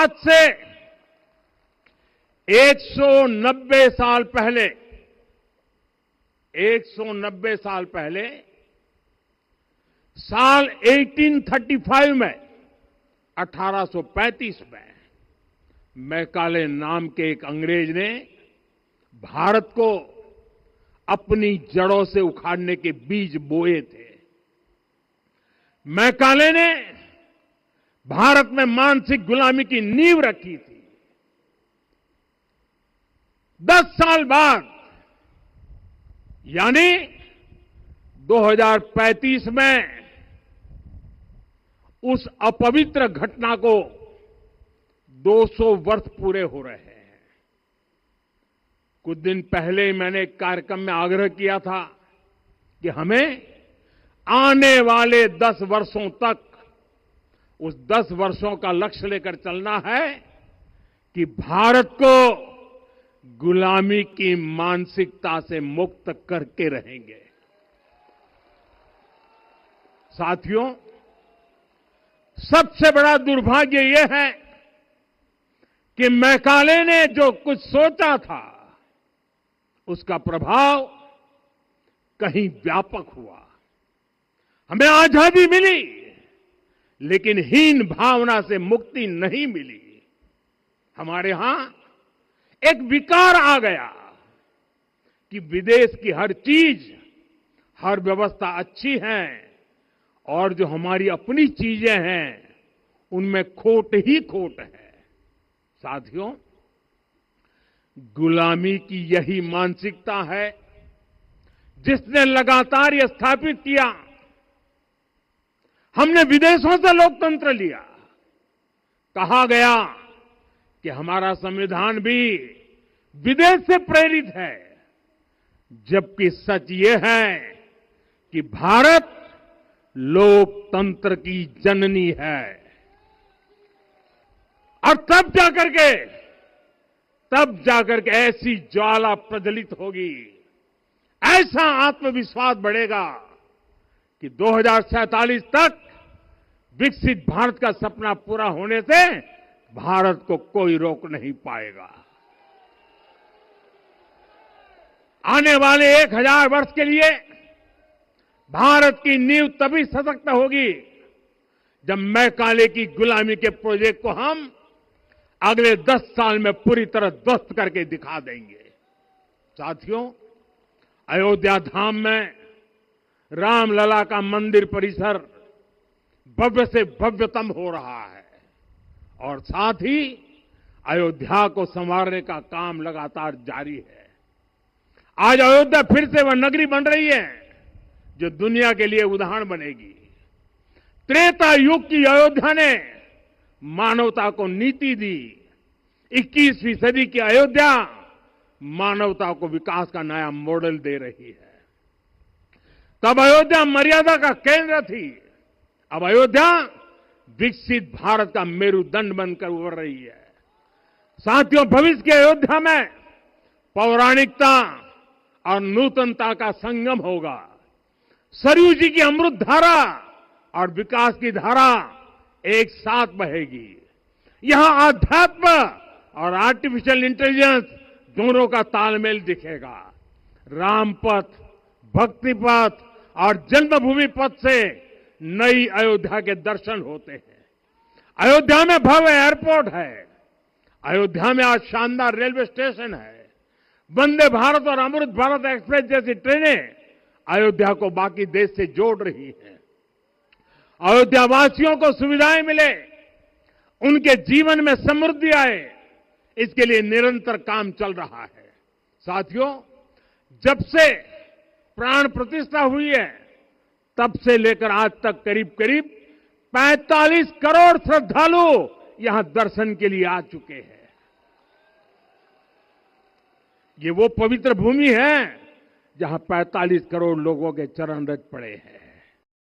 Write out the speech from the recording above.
आज से 190 साल पहले 190 साल पहले साल 1835 में 1835 में मैकाले नाम के एक अंग्रेज ने भारत को अपनी जड़ों से उखाड़ने के बीज बोए थे। मैकाले ने भारत में मानसिक गुलामी की नींव रखी थी। 10 साल बाद यानी 2035 में उस अपवित्र घटना को 200 वर्ष पूरे हो रहे हैं। कुछ दिन पहले मैंने एक कार्यक्रम में आग्रह किया था कि हमें आने वाले 10 वर्षों तक उस 10 वर्षों का लक्ष्य लेकर चलना है कि भारत को गुलामी की मानसिकता से मुक्त करके रहेंगे। साथियों, सबसे बड़ा दुर्भाग्य यह है कि मैकाले ने जो कुछ सोचा था उसका प्रभाव कहीं व्यापक हुआ। हमें आजादी मिली लेकिन हीन भावना से मुक्ति नहीं मिली। हमारे यहां एक विकार आ गया कि विदेश की हर चीज, हर व्यवस्था अच्छी है और जो हमारी अपनी चीजें हैं उनमें खोट ही खोट है। साथियों, गुलामी की यही मानसिकता है जिसने लगातार यह स्थापित किया। हमने विदेशों से लोकतंत्र लिया। कहा गया कि हमारा संविधान भी विदेश से प्रेरित है, जबकि सच ये है कि भारत लोकतंत्र की जननी है। और तब जाकर के ऐसी ज्वाला प्रज्वलित होगी, ऐसा आत्मविश्वास बढ़ेगा कि 2047 तक विकसित भारत का सपना पूरा होने से भारत को कोई रोक नहीं पाएगा। आने वाले 1000 वर्ष के लिए भारत की नींव तभी सशक्त होगी जब मैकाले की गुलामी के प्रोजेक्ट को हम अगले 10 साल में पूरी तरह ध्वस्त करके दिखा देंगे। साथियों, अयोध्या धाम में रामलला का मंदिर परिसर भव्य से भव्यतम हो रहा है और साथ ही अयोध्या को संवारने का काम लगातार जारी है। आज अयोध्या फिर से वह नगरी बन रही है जो दुनिया के लिए उदाहरण बनेगी। त्रेता युग की अयोध्या ने मानवता को नीति दी। 21वीं सदी की अयोध्या मानवता को विकास का नया मॉडल दे रही है। तब अयोध्या मर्यादा का केंद्र थी, अब अयोध्या विकसित भारत का मेरुदंड बनकर उभर रही है। साथियों, भविष्य की अयोध्या में पौराणिकता और नूतनता का संगम होगा। सरयू जी की अमृत धारा और विकास की धारा एक साथ बहेगी। यहां आध्यात्म और आर्टिफिशियल इंटेलिजेंस दोनों का तालमेल दिखेगा। राम पथ, भक्ति पथ और जन्मभूमि पथ से नई अयोध्या के दर्शन होते हैं। अयोध्या में भव्य एयरपोर्ट है। अयोध्या में आज शानदार रेलवे स्टेशन है। वंदे भारत और अमृत भारत एक्सप्रेस जैसी ट्रेनें अयोध्या को बाकी देश से जोड़ रही हैं। अयोध्या वासियों को सुविधाएं मिले, उनके जीवन में समृद्धि आए, इसके लिए निरंतर काम चल रहा है। साथियों, जब से प्राण प्रतिष्ठा हुई है तब से लेकर आज तक करीब करीब 45 करोड़ श्रद्धालु यहां दर्शन के लिए आ चुके हैं। ये वो पवित्र भूमि है जहां 45 करोड़ लोगों के चरण रज पड़े हैं।